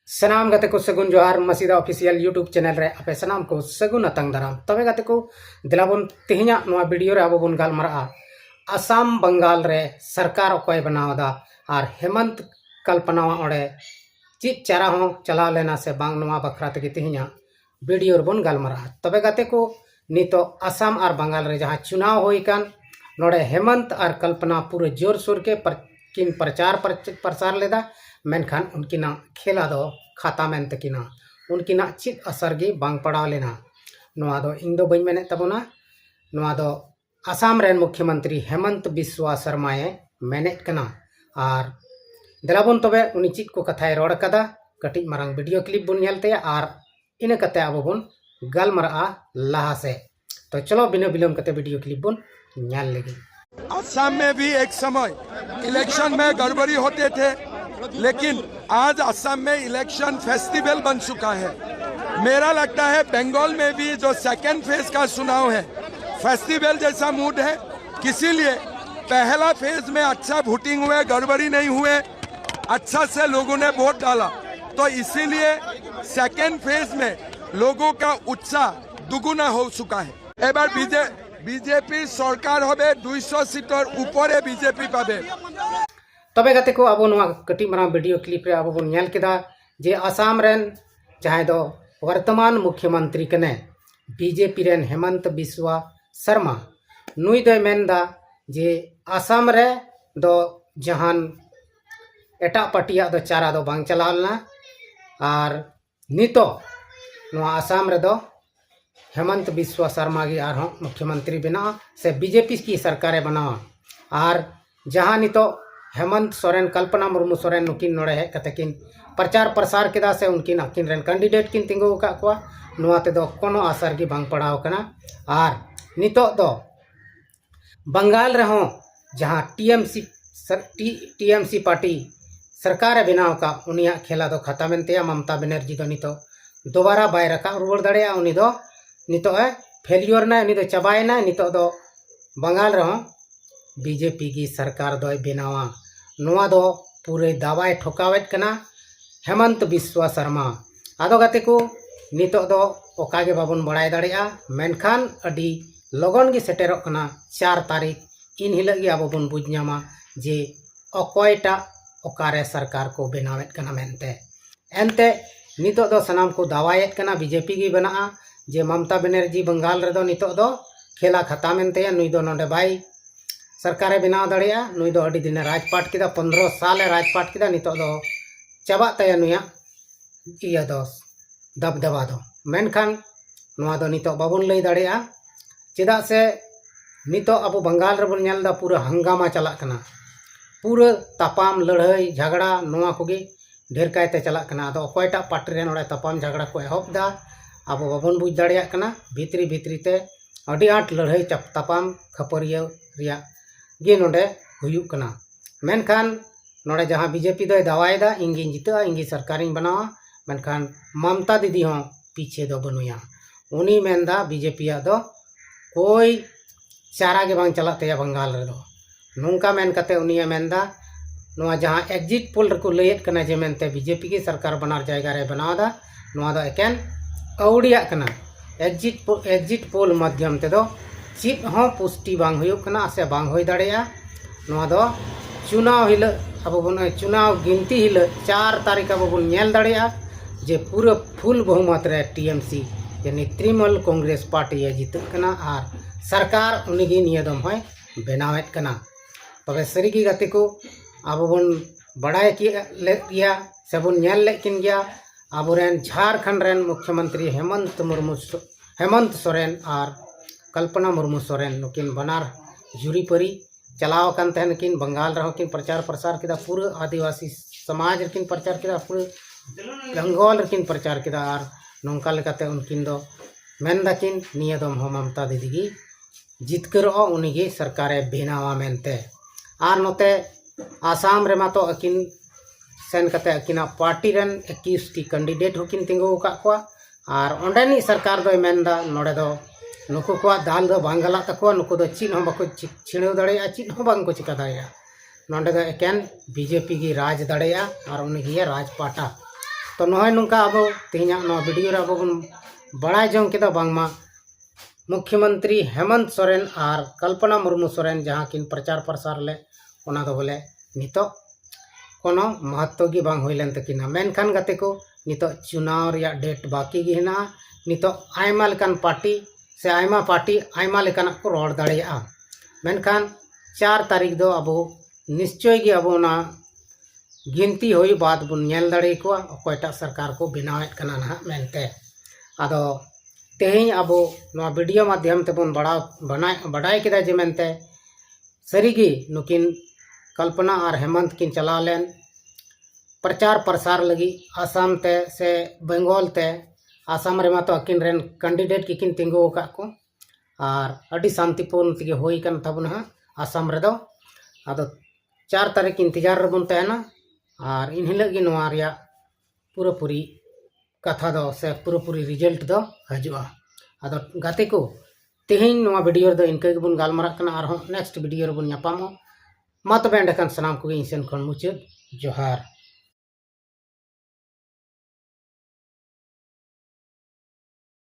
सनाम गते को सगुन जोहार मसीदा ऑफिशियल यूट्यूब चैनल रे आपे सनाम को सगुन अतंग दाराम तबे गते को दिलाबन तेहना नोआ वीडियो रे आबो बन गालमारा आसाम बंगाल रे सरकार अकोय बनावदा और हेमंत कल्पना ओडे चित चारा हो चला लेना से बांग नोआ बखरा तगे तेहना वीडियो रे बन गालमारा तबे गते को नितो आसाम और बंगाल रे जहां चुनाव होई कान नोडे हेमंत और कल्पना पूरे जोर शोर के किन प्रचार प्रसार लेदा मेनखान उनकिना खेला दो खाता मेन तकिना उनकिना चित असर गे बांग पड़ाव लेना नोआ दो इन दो बई मेने तबोना नोआ दो आसाम रेन मुख्यमंत्री हेमंत बिस्वा शर्माए मेनेट कना और दलाबन तबे उनी चित को कथाय रोड कदा कटी मारंग वीडियो क्लिप बुन नेलते और इन कते अब बुन गालमरा लाहा से तो चलो बिना विलंब कते वीडियो क्लिप बुन नेल लेगे। असम में भी एक समय इलेक्शन में गड़बड़ी होते थे, लेकिन आज असम में इलेक्शन फेस्टिवल बन चुका है। मेरा लगता है बंगाल में भी जो सेकेंड फेज का चुनाव है फेस्टिवल जैसा मूड है, इसीलिए पहला फेज में अच्छा वोटिंग हुए, गड़बड़ी नहीं हुए, अच्छा से लोगों ने वोट डाला, तो इसीलिए सेकेंड फेज में लोगों का उत्साह दुगुना हो चुका है। एक बार बीजेपी सरकार होबे 200 सीटर ऊपर बीजेपी पाबे। तबे गते को अब नोआ कटी मरा वीडियो क्लिप रे अब बन नेल केदा जे आसाम रेन जहां दो वर्तमान मुख्यमंत्री कने बीजेपी रेन हेमंत बिस्वा शर्मा नुई दो मेनदा जे आसाम रे दो जहान एटा पार्टिया दो चारा दो बांग चलावलना और नितो नोआ आसाम रे दो हेमंत बिस्वा शर्मा की आर मुख्यमंत्री बना से बीजेपी की सरकारें बनावा और जहां नितो हेमंत सोरेन कल्पना मुर्मू सोरेन नुकिन नोड़े है कतेकिन प्रचार प्रसार केदा से उनकिन अकिन रेन कैंडिडेट किन तिंगो का को नुआ ते दो कोनो असर की बांग पड़ाव कना और नितो दो बंगाल रे हो जहां टीएमसी पार्टी सरकार बनाव का उनिया खेला दो खत्म मेनते ममता बनर्जी दो नितो दोबारा बाय रका रुवर दड़िया उनी दो नितो है फेलियर ना उनी दो चबायना नितो दो बंगाल रे हो बीजेपी की सरकार दो बनावा नोआ दो पूरे दावाए ठोकावेट कना हेमंत बिस्वा शर्मा आदो गते को नितो दो ओकागे बाबन बड़ाय दाड़िया मेनखान अडी लगन गे सेटेरोक कना 4 तारीख इन हिलग गे आबो बन बुझनामा जे अकोयटा ओकारे सरकार को बनावेट कना मेनते एनते नितो दो सनाम को दावायेट कना बीजेपी गी बना जे ममता बनर्जी बंगाल रे दो नितो दो खेला खता मेनते नुई दो नोंडे बाई सरकारे बनाव दाड़िया नुई दो अड़ी दिन राजपाट किदा 15 साल राजपाट किदा नितो दो चाबा तया नुया इया दो दबदबा दो मेनखान नोआ दो नितो बाबन लई दाड़िया चेदा से नितो अब बंगाल रे बन नेलदा पूरा हंगामा चला कना पूरा तापाम लड़ाई झगड़ा नोआ कोगे ढेर कायते चला कना आदो अकोयटा पार्टी रे नोड़े तापाम झगड़ा को एहबदा अब बाबन बुझ दाड़िया कना भीतरी ते अड़ी आट लड़ाई तापाम खपरिया रिया गे नोडे हुयुक कना मेनखान नोडे जहां बीजेपी दो दावायदा इंगी जिता इंगी सरकारिंग बनावा मेनखान ममता दीदी हो पीछे दो बनुया उनी मेनदा बीजेपी दो कोई चारा के बांग चला तया बंगाल रे दो नोंका मेन कते उनी मेनदा नोआ जहां एग्जिट पोल रे को लयत कना जे मेनते बीजेपी की सरकार बनार जायगा रे बनावदा नोआ दो एकेन अवड़िया कना एग्जिट पोल माध्यम ते दो चित हो पुष्टि बांग हुयुक कना से बांग होई दाड़िया नोआ दो चुनाव हिल अब बन चुनाव गिनती हिल 4 तारीख अब बन नेल दाड़िया जे पूरा फुल बहुमत रे टीएमसी यानी तृणमूल कांग्रेस पार्टी ये जीतक कना और सरकार उनगी नियदम होय बनावेट कना तबे सरीगी गति को अब बन बड़ाय किया से बन नेल लेकिन गया अब रेन झारखंड रेन मुख्यमंत्री हेमंत सोरेन और कल्पना मुर्मू सोरेन नुकिन बनार जुरी परी चलाव कान तहन किन बंगाल रहो किन प्रचार प्रसार किदा पूरे आदिवासी समाज किन प्रचार किदा पूरे बंगाल किन प्रचार किदा और नोंका लेकाते उनकिन दो मेनदा किन नियदम हो ममता दीदी की जितकरो उनिगे सरकारे बेनावा मेनते और नोते आसाम रे मातो अकिन सेन कते अकिना पार्टी रेन 21 टी कैंडिडेट होकिन तिंगो का को और ओंडेनी सरकार दो मेनदा नोडे दो नुकु को दाल दो बांगला तको नुकु दो चिन हो बको छिणेव दड़िया चिन हो बांग को चिका दाड़िया नोंडे दो एकेन बीजेपी की राज दड़िया और उनगी राजपाटा तो नॉय नुका अब तेहना वीडियो रे अब बन बड़ाई जों केदा बांगमा मुख्यमंत्री हेमंत सोरेन और कल्पना मुर्मू सोरेन जहाँ किन प्रचार प्रसार ले ओना दो बोले नितो कोनो महत्व गी बांग होइलेन तकिना मेनखान गाते को नितो चुनाव रिया डेट बाकी गी हेना नितो आयमा लेकान पार्टी से आयमा पार्टी आयमा लेकान को रोड दाड़ेया मेनखान 4 तारीख दो अब निश्चय गी अब ना गिनती हुई बात बुन नेल दाड़े को अकोयटा सरकार को बनावेत कना ना मेनते आदो तेहिं अब नवा वीडियो माध्यम ते बन बड़ाई केदा जे मेनते सरीगी नुकिन कल्पना और हेमंत किन चला लेन प्रचार प्रसार लगी आसाम ते से बंगाल ते आसाम रे तो अकिन रेन कैंडिडेट किन तिंगो का को और अडी शांतिपूर्ण तिगे होई कन तबन हा आसाम रे दो आदो 4 तारीख इंतजार रे बन तहना और इन हिलग गी नवा रिया पूरी कथा दो से पूरी रिजल्ट दो हजुआ आदो गाते को तेहिं नवा वीडियो दो इनके बन गालमारा कना और नेक्स्ट वीडियो रे बन न्यापामो मा तबे एंडकान सनाम को इन सेन खन मुचाद जोहार।